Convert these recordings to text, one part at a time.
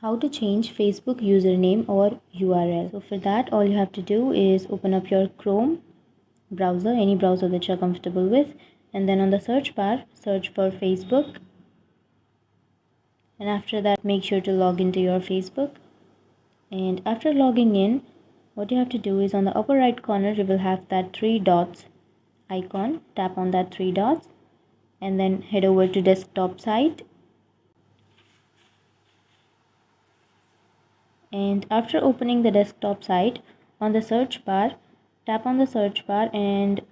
How to change Facebook username or URL. So for that, all you have to do is open up your Chrome browser, any browser that you're comfortable with, and then on the search bar, search for Facebook. And after that, make sure to log into your Facebook. And after logging in, what you have to do is on the upper right corner, you will have that three dots icon. Tap on that three dots and then head over to desktop site. And after opening the desktop site, on the search bar, tap on the search bar, and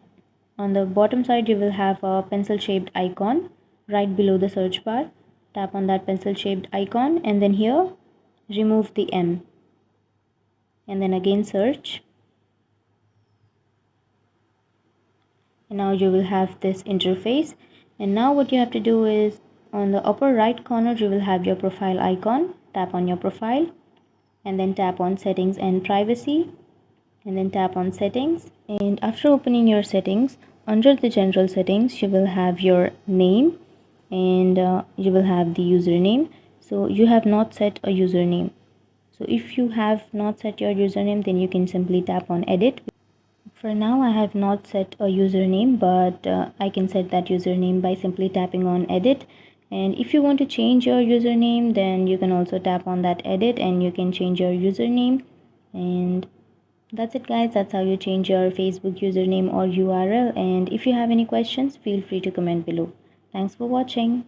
on the bottom side you will have a pencil shaped icon right below the search bar. Tap on that pencil shaped icon and then here remove the M and then again search. And now you will have this interface. And now what you have to do is on the upper right corner you will have your profile icon. Tap on your profile and then tap on settings and privacy and then tap on settings. And after opening your settings, under the general settings you will have your name and you will have the username. So you have not set a username. So if you have not set your username, then you can simply tap on edit. For now I have not set a username, but I can set that username by simply tapping on edit. And if you want to change your username, then you can also tap on that edit and you can change your username. And that's it guys, that's how you change your Facebook username or URL. And if you have any questions, feel free to comment below. Thanks for watching.